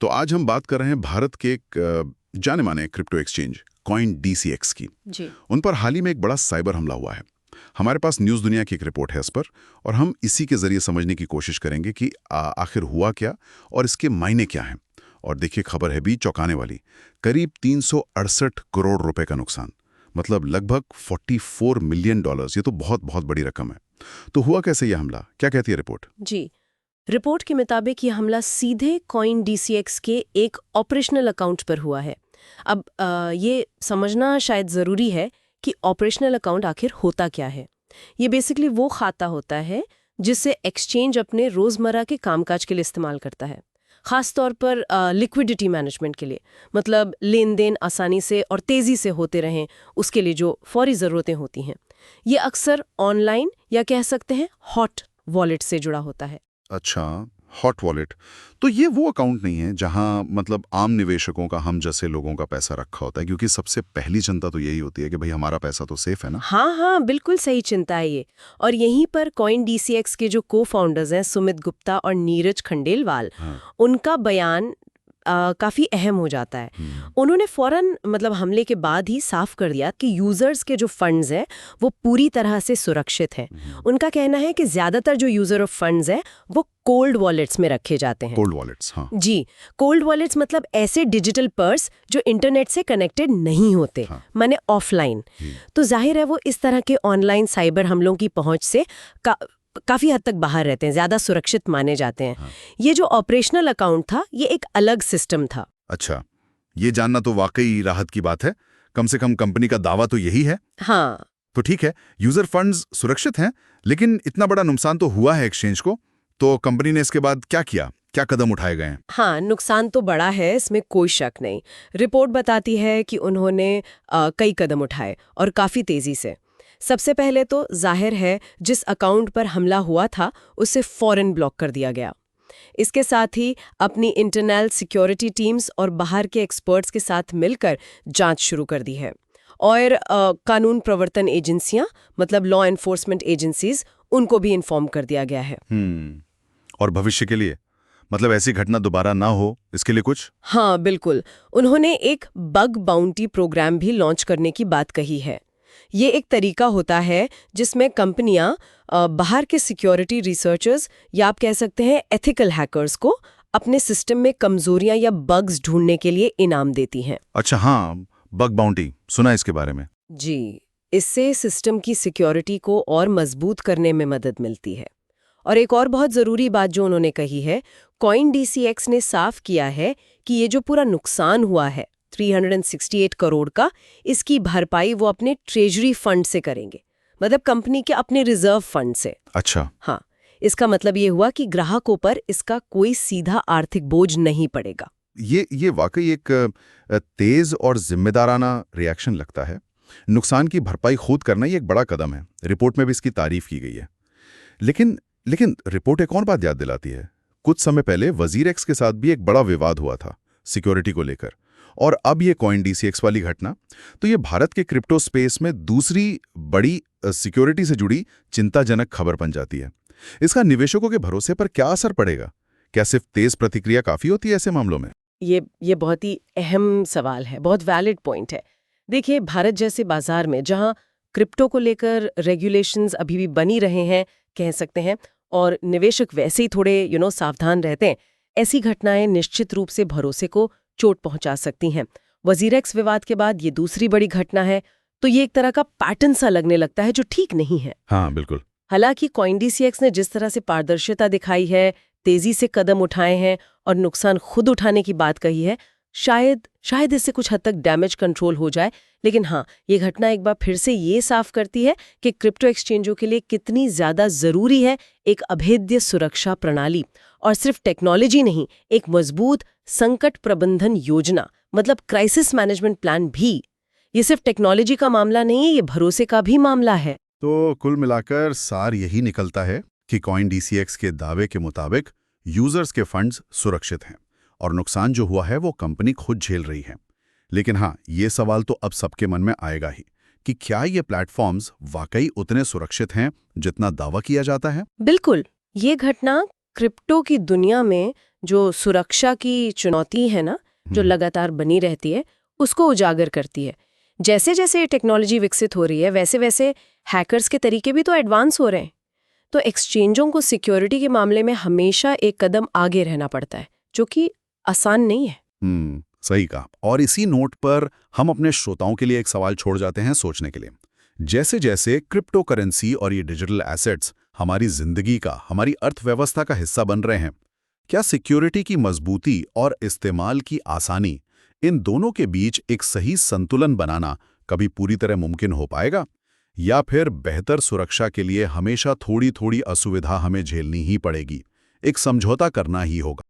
तो आज हम बात कर रहे हैं भारत के एक जाने माने क्रिप्टो एक्सचेंज CoinDCX की। जी। उन पर हाल ही में एक बड़ा साइबर हमला हुआ है। हमारे पास न्यूज़ दुनिया की एक रिपोर्ट है इस पर, और हम इसी के जरिए समझने की कोशिश करेंगे कि आखिर हुआ क्या और इसके मायने क्या हैं। और देखिए, खबर है भी चौंकाने वाली। करीब 368 करोड़ रुपए का नुकसान, मतलब लगभग $44 मिलियन। ये तो बहुत बहुत बड़ी रकम है। तो हुआ कैसे यह हमला, क्या कहती है रिपोर्ट? जी, रिपोर्ट के मुताबिक ये हमला सीधे CoinDCX के एक ऑपरेशनल अकाउंट पर हुआ है। अब ये समझना शायद ज़रूरी है कि ऑपरेशनल अकाउंट आखिर होता क्या है। ये बेसिकली वो खाता होता है जिसे एक्सचेंज अपने रोज़मर्रा के कामकाज के लिए इस्तेमाल करता है, ख़ास तौर पर लिक्विडिटी मैनेजमेंट के लिए। मतलब लेन देन आसानी से और तेज़ी से होते रहें, उसके लिए जो फौरी ज़रूरतें होती हैं। ये अक्सर ऑनलाइन या कह सकते हैं हॉट वॉलेट से जुड़ा होता है। अच्छा, हॉट वॉलेट। तो ये वो अकाउंट नहीं है जहां मतलब आम निवेशकों का, हम जैसे लोगों का पैसा रखा होता है, क्योंकि सबसे पहली चिंता तो यही होती है कि भाई हमारा पैसा तो सेफ है ना। हाँ हाँ, बिल्कुल सही चिंता है ये। और यहीं पर CoinDCX के जो को-फाउंडर्स हैं सुमित गुप्ता और नीरज खंडेलवाल, हाँ। उनका बयान काफ़ी अहम हो जाता है। उन्होंने फौरन मतलब हमले के बाद ही साफ कर दिया कि यूज़र्स के जो फंड्स हैं वो पूरी तरह से सुरक्षित हैं। उनका कहना है कि ज़्यादातर जो यूज़र ऑफ फंड्स हैं वो कोल्ड वॉलेट्स में रखे जाते हैं। कोल्ड वॉलेट्स, हाँ। जी, कोल्ड वॉलेट्स मतलब ऐसे डिजिटल पर्स जो इंटरनेट से कनेक्टेड नहीं होते, हाँ। माने ऑफलाइन। तो जाहिर है वो इस तरह के ऑनलाइन साइबर हमलों की पहुंच से काफी हद तक बाहर रहते हैं, ज्यादा सुरक्षित माने जाते हैं। हाँ। ये जो ऑपरेशनल अकाउंट था ये एक अलग सिस्टम था। अच्छा, ये जानना तो वाकई राहत की बात है। कम से कम कंपनी का दावा तो यही है। हाँ, तो ठीक है, यूजर फंड्स सुरक्षित हैं, लेकिन इतना बड़ा नुकसान तो हुआ है एक्सचेंज को। तो कंपनी ने इसके बाद क्या किया, क्या कदम उठाए गए हैं? हाँ, नुकसान तो बड़ा है, इसमें कोई शक नहीं। रिपोर्ट बताती है कि उन्होंने कई कदम उठाए और काफी तेजी से। सबसे पहले तो जाहिर है जिस अकाउंट पर हमला हुआ था उसे फौरन ब्लॉक कर दिया गया। इसके साथ ही अपनी इंटरनल सिक्योरिटी टीम्स और बाहर के एक्सपर्ट्स के साथ मिलकर जांच शुरू कर दी है। और कानून प्रवर्तन एजेंसियां, मतलब लॉ एनफोर्समेंट एजेंसीज, उनको भी इन्फॉर्म कर दिया गया है। और भविष्य के लिए, मतलब ऐसी घटना दोबारा ना हो, इसके लिए कुछ? हाँ बिल्कुल, उन्होंने एक बग बाउंटी प्रोग्राम भी लॉन्च करने की बात कही है। ये एक तरीका होता है जिसमें कंपनियां बाहर के सिक्योरिटी रिसर्चर्स या आप कह सकते हैं एथिकल हैकर्स को अपने सिस्टम में कमजोरियां या बग्स ढूंढने के लिए इनाम देती हैं। अच्छा, हाँ, बग बाउंटी सुना है इसके बारे में। जी, इससे सिस्टम की सिक्योरिटी को और मजबूत करने में मदद मिलती है। और एक और बहुत ज़रूरी बात जो उन्होंने कही है, CoinDCX ने साफ किया है कि ये जो पूरा नुकसान हुआ है 368 करोड़ का, इसकी भरपाई वो अपने ट्रेजरी फंड से करेंगे, मतलब कंपनी के अपने रिजर्व फंड से। अच्छा। हाँ, इसका मतलब ये हुआ कि ग्राहकों पर इसका कोई सीधा आर्थिक बोझ नहीं पड़ेगा। ये वाकई एक तेज और जिम्मेदाराना रिएक्शन लगता है। नुकसान की भरपाई खुद करना ये एक बड़ा कदम है। रिपोर्ट में भी इसकी तारीफ की गई है। लेकिन रिपोर्ट एक और बात याद दिलाती है। कुछ समय पहले WazirX के साथ भी एक बड़ा विवाद हुआ था सिक्योरिटी को लेकर, और अब ये CoinDCX वाली घटना, तो ये भारत के क्रिप्टो स्पेस में दूसरी बड़ी सिक्योरिटी से जुड़ी चिंताजनक खबर बन जाती है। इसका निवेशकों के भरोसे पर क्या असर पड़ेगा? क्या सिर्फ तेज प्रतिक्रिया काफी होती है ऐसे मामलों में? ये बहुत ही अहम सवाल है, बहुत वैलिड पॉइंट है। देखिए, भारत जैसे बाजार में जहां क्रिप्टो को लेकर रेगुलेशंस अभी भी बनी रहे हैं, कह सकते हैं, और निवेशक वैसे ही थोड़े सावधान रहते हैं, ऐसी घटनाएं निश्चित रूप से भरोसे को चोट पहुंचा सकती हैं। WazirX विवाद के बाद ये दूसरी बड़ी घटना है, तो ये एक तरह का पैटर्न सा लगने लगता है जो ठीक नहीं है। हाँ, बिल्कुल। हालांकि CoinDCX ने जिस तरह से पारदर्शिता दिखाई है, तेजी से कदम उठाए हैं और नुकसान खुद उठाने की बात कही है, शायद इससे कुछ हद तक डैमेज कंट्रोल हो जाए। लेकिन हाँ, ये घटना एक बार फिर से ये साफ करती है कि क्रिप्टो एक्सचेंजों के लिए कितनी ज्यादा जरूरी है एक अभेद्य सुरक्षा प्रणाली, और सिर्फ टेक्नोलॉजी नहीं, एक मजबूत संकट प्रबंधन योजना, मतलब क्राइसिस मैनेजमेंट प्लान भी। ये सिर्फ टेक्नोलॉजी का मामला नहीं है, ये भरोसे का भी मामला है। तो कुल मिलाकर सार यही निकलता है कि CoinDCX के दावे के मुताबिक यूजर्स के फंड्स सुरक्षित हैं, और नुकसान जो हुआ है वो कंपनी खुद झेल रही है। लेकिन हाँ, ये सवाल तो अब सबके मन में आएगा ही कि क्या ये प्लेटफॉर्म्स वाकई उतने सुरक्षित हैं जितना दावा किया जाता है? बिल्कुल, ये घटना क्रिप्टो की दुनिया में जो सुरक्षा की चुनौती है ना, जो लगातार बनी रहती है, उसको उजागर करती है। जैसे जैसे टेक्नोलॉजी विकसित हो रही है, वैसे वैसे हैकर्स के तरीके भी तो एडवांस हो रहे हैं। तो एक्सचेंजों को सिक्योरिटी के मामले में हमेशा एक कदम आगे रहना पड़ता है, जो कि आसान नहीं है। सही कहा। और इसी नोट पर हम अपने श्रोताओं के लिए एक सवाल छोड़ जाते हैं सोचने के लिए। जैसे जैसे क्रिप्टो करेंसी और ये डिजिटल एसेट्स हमारी जिंदगी का, हमारी अर्थव्यवस्था का हिस्सा बन रहे हैं, क्या सिक्योरिटी की मजबूती और इस्तेमाल की आसानी, इन दोनों के बीच एक सही संतुलन बनाना कभी पूरी तरह मुमकिन हो पाएगा? या फिर बेहतर सुरक्षा के लिए हमेशा थोड़ी थोड़ी असुविधा हमें झेलनी ही पड़ेगी, एक समझौता करना ही होगा?